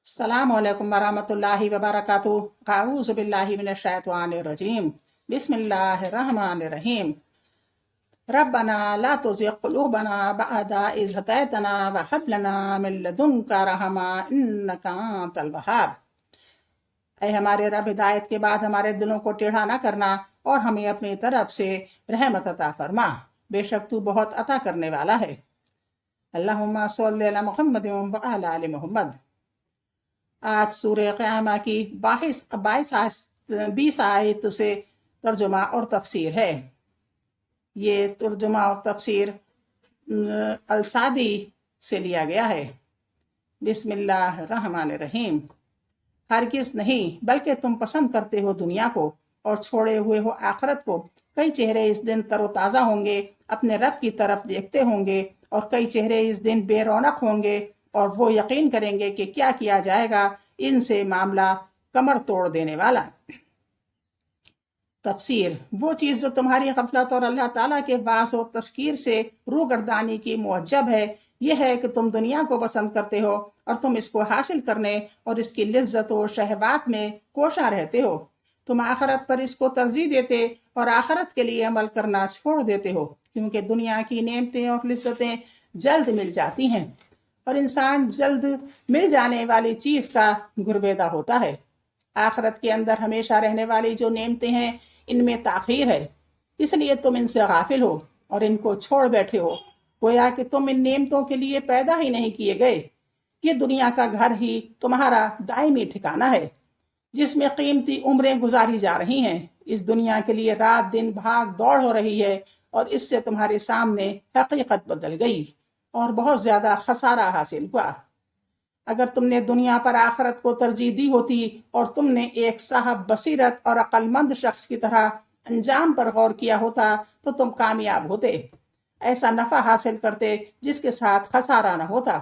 السلام علیکم ورحمۃ اللہ وبرکاتہ۔ اعوذ باللہ من الشیطان الرجیم، بسم اللہ الرحمن الرحیم۔ ربنا لا تزغ قلوبنا بعد اذ ہدیتنا وہب لنا من لدنک رحمۃ انک انت الوہاب۔ اے ہمارے رب، ہدایت کے بعد ہمارے دلوں کو ٹیڑھا نہ کرنا اور ہمیں اپنی طرف سے رحمت عطا فرما، بے شک تو بہت عطا کرنے والا ہے۔ اللہم صلی علی محمد وعلی آل محمد۔ آج سورہ قیامہ کی 20 آیت سے ترجمہ اور تفسیر ہے۔ یہ ترجمہ اور تفسیر السادی سے لیا گیا ہے۔ بسم اللہ الرحمن الرحیم۔ ہرگز نہیں، بلکہ تم پسند کرتے ہو دنیا کو اور چھوڑے ہوئے ہو آخرت کو۔ کئی چہرے اس دن تر و تازہ ہوں گے، اپنے رب کی طرف دیکھتے ہوں گے، اور کئی چہرے اس دن بے رونق ہوں گے، اور وہ یقین کریں گے کہ کیا کیا جائے گا ان سے معاملہ کمر توڑ دینے والا۔ تفسیر: وہ چیز جو تمہاری غفلت اور اللہ تعالیٰ کے واعظ و تذکیر سے روگردانی کی موجب ہے، یہ ہے کہ تم دنیا کو پسند کرتے ہو اور تم اس کو حاصل کرنے اور اس کی لذت و شہوات میں کوشاں رہتے ہو۔ تم آخرت پر اس کو ترجیح دیتے اور آخرت کے لیے عمل کرنا چھوڑ دیتے ہو، کیونکہ دنیا کی نعمتیں اور لذتیں جلد مل جاتی ہیں، اور انسان جلد مل جانے والی چیز کا گرویدہ ہوتا ہے۔ آخرت کے اندر ہمیشہ رہنے والی جو نعمتیں ہیں، ان میں تاخیر ہے، اس لیے تم ان سے غافل ہو اور ان کو چھوڑ بیٹھے ہو، گویا کہ تم ان نعمتوں کے لیے پیدا ہی نہیں کیے گئے۔ یہ دنیا کا گھر ہی تمہارا دائمی ٹھکانہ ہے، جس میں قیمتی عمریں گزاری جا رہی ہیں۔ اس دنیا کے لیے رات دن بھاگ دوڑ ہو رہی ہے، اور اس سے تمہارے سامنے حقیقت بدل گئی اور بہت زیادہ خسارہ حاصل ہوا۔ اگر تم نے دنیا پر آخرت کو ترجیح دی ہوتی اور تم نے ایک صاحب بصیرت اور عقل مند شخص کی طرح انجام پر غور کیا ہوتا تو تم کامیاب ہوتے، ایسا نفع حاصل کرتے جس کے ساتھ خسارہ نہ ہوتا،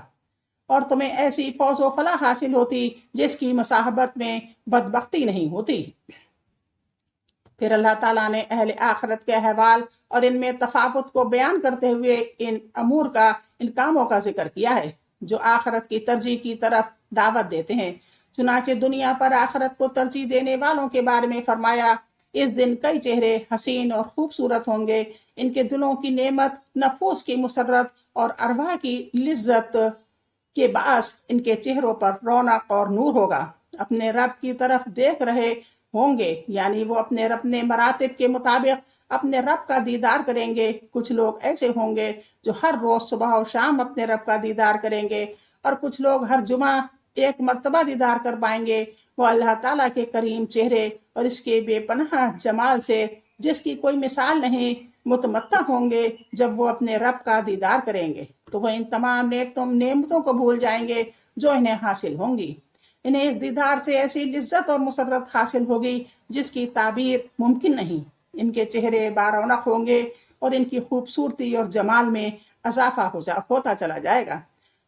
اور تمہیں ایسی فوز و فلاح حاصل ہوتی جس کی مصاحبت میں بدبختی نہیں ہوتی۔ پھر اللہ تعالیٰ نے اہل آخرت کے احوال اور ان میں تفاوت کو بیان کرتے ہوئے ان امور کا، ان کاموں کا ذکر کیا ہے جو آخرت کی ترجیح کی طرف دعوت دیتے ہیں۔ چنانچہ دنیا پر آخرت کو ترجیح دینے والوں کے بارے میں فرمایا، اس دن کئی چہرے حسین اور خوبصورت ہوں گے، ان کے دلوں کی نعمت، نفوس کی مسرت اور ارواح کی لذت کے باعث ان کے چہروں پر رونق اور نور ہوگا۔ اپنے رب کی طرف دیکھ رہے ہوں گے، یعنی وہ اپنے مراتب کے مطابق اپنے رب کا دیدار کریں گے۔ کچھ لوگ ایسے ہوں گے جو ہر روز صبح و شام اپنے رب کا دیدار کریں گے، اور کچھ لوگ ہر جمعہ ایک مرتبہ دیدار کر پائیں گے۔ وہ اللہ تعالیٰ کے کریم چہرے اور اس کے بے پناہ جمال سے، جس کی کوئی مثال نہیں، متمتع ہوں گے۔ جب وہ اپنے رب کا دیدار کریں گے تو وہ ان تمام نعمتوں کو بھول جائیں گے جو انہیں حاصل ہوں گی۔ انہیں اس دیدار سے ایسی لذت اور مسرت حاصل ہوگی جس کی تعبیر ممکن نہیں۔ ان کے چہرے بارونق ہوں گے اور ان کی خوبصورتی اور جمال میں اضافہ ہوتا چلا جائے گا۔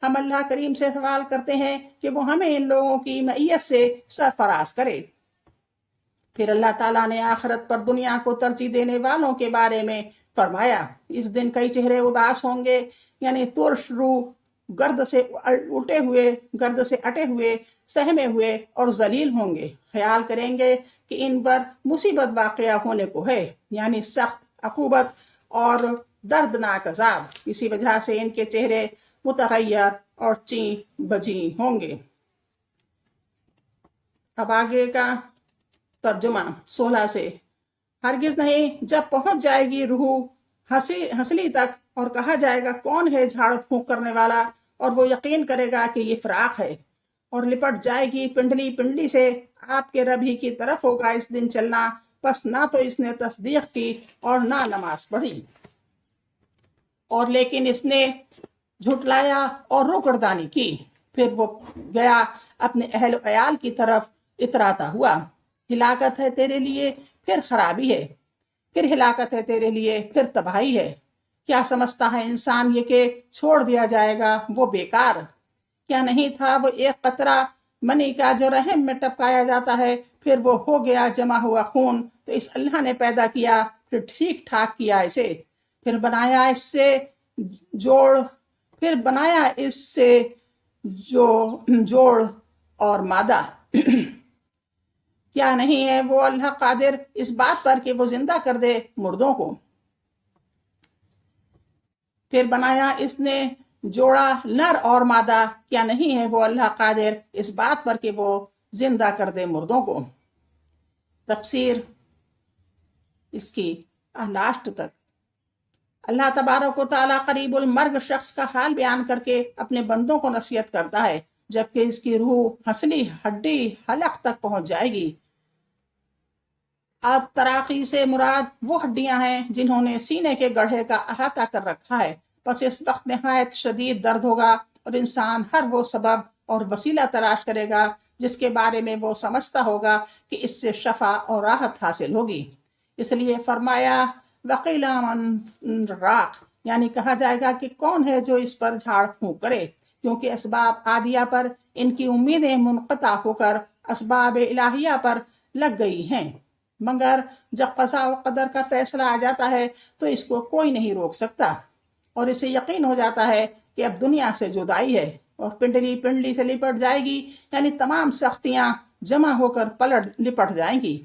ہم اللہ کریم سے سوال کرتے ہیں کہ وہ ہمیں ان لوگوں کی معیت سے سرفراز کرے۔ پھر اللہ تعالیٰ نے آخرت پر دنیا کو ترجیح دینے والوں کے بارے میں فرمایا، اس دن کئی چہرے اداس ہوں گے، یعنی ترش رو، گرد سے اٹے ہوئے، سہمے ہوئے اور ذلیل ہوں گے۔ خیال کریں گے کہ ان پر مصیبت واقعہ ہونے کو ہے، یعنی سخت عقوبت اور دردناک عذاب۔ اسی وجہ سے ان کے چہرے متغیر اور چین بجی ہوں گے۔ اب آگے کا ترجمہ 16 سے۔ ہرگز نہیں، جب پہنچ جائے گی روح ہنسلی تک اور کہا جائے گا کون ہے جھاڑ پھونک کرنے والا، اور وہ یقین کرے گا کہ یہ فراق ہے، اور لپٹ جائے گی پنڈلی سے، آپ کے رب ہی کی طرف ہوگا اس دن چلنا۔ پس نہ تو اس نے تصدیق کی اور نہ نماز پڑھی، اور لیکن اس نے جھٹلایا اور روگردانی کی۔ پھر وہ گیا اپنے اہل و عیال کی طرف اتراتا ہوا۔ ہلاکت ہے تیرے لیے، پھر خرابی ہے، پھر ہلاکت ہے تیرے لیے، پھر تباہی ہے۔ کیا سمجھتا ہے انسان یہ کہ چھوڑ دیا جائے گا؟ وہ بیکار۔ کیا نہیں تھا وہ ایک قطرہ منی کا جو رحم میں ٹپکایا جاتا ہے، پھر وہ ہو گیا جمع ہوا خون؟ تو اس اللہ نے پیدا کیا، پھر ٹھیک ٹھاک کیا اسے، پھر بنایا اس سے جوڑ اور مادہ۔ کیا نہیں ہے وہ اللہ قادر اس بات پر کہ وہ زندہ کر دے مردوں کو؟ پھر بنایا اس نے جوڑا نر اور مادہ، کیا نہیں ہے وہ اللہ قادر اس بات پر کہ وہ زندہ کر دے مردوں کو؟ تفسیر اس کی لاسٹ تک۔ اللہ تبارک و تعالیٰ قریب المرگ شخص کا حال بیان کر کے اپنے بندوں کو نصیحت کرتا ہے، جبکہ اس کی روح ہنسلی ہڈی حلق تک پہنچ جائے گی۔ اب تراقی سے مراد وہ ہڈیاں ہیں جنہوں نے سینے کے گڑھے کا احاطہ کر رکھا ہے، بس اس وقت نہایت شدید درد ہوگا اور انسان ہر وہ سبب اور وسیلہ تلاش کرے گا جس کے بارے میں وہ سمجھتا ہوگا کہ اس سے شفا اور راحت حاصل ہوگی۔ اس لیے فرمایا وقیل من راق، یعنی کہا جائے گا کہ کون ہے جو اس پر جھاڑ پھونک کرے، کیونکہ اسباب عادیہ پر ان کی امیدیں منقطع ہو کر اسباب الہیہ پر لگ گئی ہیں، مگر جب قضاء و قدر کا فیصلہ آ جاتا ہے تو اس کو کوئی نہیں روک سکتا، اور اسے یقین ہو جاتا ہے کہ اب دنیا سے جدائی ہے اور پنڈلی سے لپٹ جائے گی، یعنی تمام سختیاں جمع ہو کر لپٹ جائیں گی،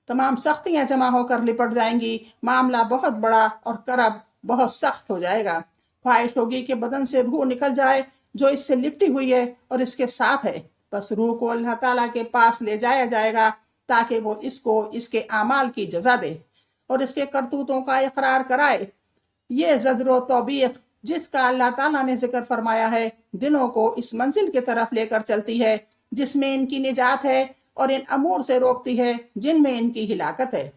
تمام سختیاں جمع ہو کر لپٹ جائیں گی، معاملہ بہت بڑا اور کرب بہت سخت ہو جائے گا۔ خواہش ہوگی کہ بدن سے روح نکل جائے جو اس سے لپٹی ہوئی ہے اور اس کے ساتھ ہے، بس روح کو اللہ تعالیٰ کے پاس لے جایا جائے گا تاکہ وہ اس کو اس کے اعمال کی جزا دے اور اس کے کرتوتوں کا اقرار کرائے۔ یہ زجر و توبیخ جس کا اللہ تعالیٰ نے ذکر فرمایا ہے، دلوں کو اس منزل کی طرف لے کر چلتی ہے جس میں ان کی نجات ہے، اور ان امور سے روکتی ہے جن میں ان کی ہلاکت ہے۔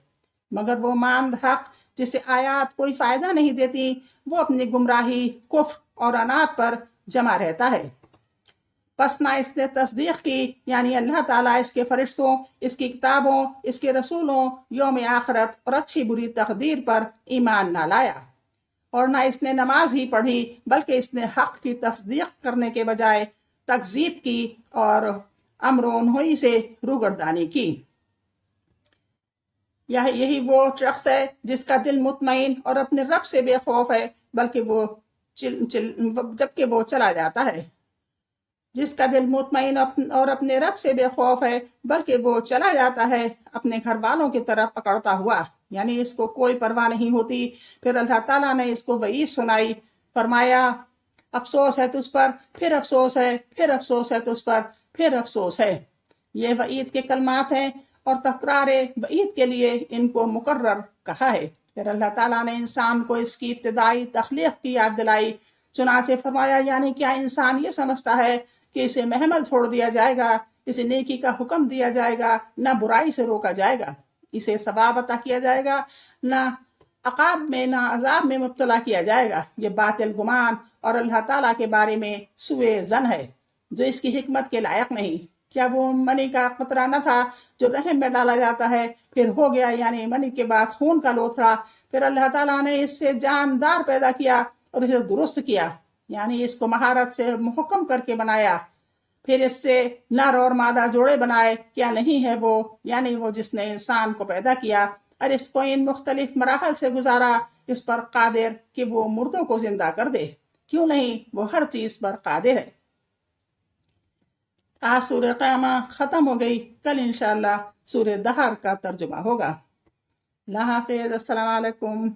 مگر وہ ماند حق جسے آیات کوئی فائدہ نہیں دیتی، وہ اپنی گمراہی، کفر اور عناد پر جمع رہتا ہے۔ پس نہ اس نے تصدیق کی، یعنی اللہ تعالیٰ اس کے فرشتوں، اس کی کتابوں، اس کے رسولوں، یوم آخرت اور اچھی بری تقدیر پر ایمان نہ لایا، اور نہ اس نے نماز ہی پڑھی بلکہ اس نے حق کی تصدیق کرنے کے بجائے تکذیب کی اور امر و نہی سے روگردانی کی۔ یہی وہ شخص ہے جس کا دل مطمئن اور اپنے رب سے بے خوف ہے جبکہ وہ چلا جاتا ہے، جس کا دل مطمئن اور اپنے رب سے بے خوف ہے بلکہ وہ چلا جاتا ہے اپنے گھر والوں کی طرف پکڑتا ہوا، یعنی اس کو کوئی پرواہ نہیں ہوتی۔ پھر اللہ تعالیٰ نے اس کو وعید سنائی، فرمایا افسوس ہے تجھ پر، پھر افسوس ہے، پھر افسوس ہے تجھ پر، پھر افسوس ہے۔ یہ وعید کے کلمات ہیں اور تکرار وعید کے لیے ان کو مکرر کہا ہے۔ پھر اللہ تعالیٰ نے انسان کو اس کی ابتدائی تخلیق کی یاد دلائی، چنانچہ فرمایا یعنی کیا انسان یہ سمجھتا ہے کہ اسے محمل چھوڑ دیا جائے گا، اسے نیکی کا حکم دیا جائے گا، نہ برائی سے روکا جائے گا، اسے ثواب عطا کیا جائے گا، نہ عقاب میں نہ عذاب میں مبتلا کیا جائے گا۔ یہ باطل گمان اور اللہ تعالیٰ کے بارے میں سوء ظن ہے جو اس کی حکمت کے لائق نہیں۔ کیا وہ منی کا قطرہ نہ تھا جو رحم میں ڈالا جاتا ہے، پھر ہو گیا یعنی منی کے بعد خون کا لوتھڑا، پھر اللہ تعالیٰ نے اس سے جاندار پیدا کیا اور اسے درست کیا، یعنی اس کو مہارت سے محکم کر کے بنایا، پھر اس سے نر اور مادہ جوڑے بنائے۔ کیا نہیں ہے وہ، یعنی وہ جس نے انسان کو پیدا کیا اور اس کو ان مختلف مراحل سے گزارا، اس پر قادر کہ وہ مردوں کو زندہ کر دے؟ کیوں نہیں، وہ ہر چیز پر قادر ہے۔ آج سورہ قیامہ ختم ہو گئی، کل انشاءاللہ سورہ دہر کا ترجمہ ہوگا۔ اللہ حافظ، السلام علیکم۔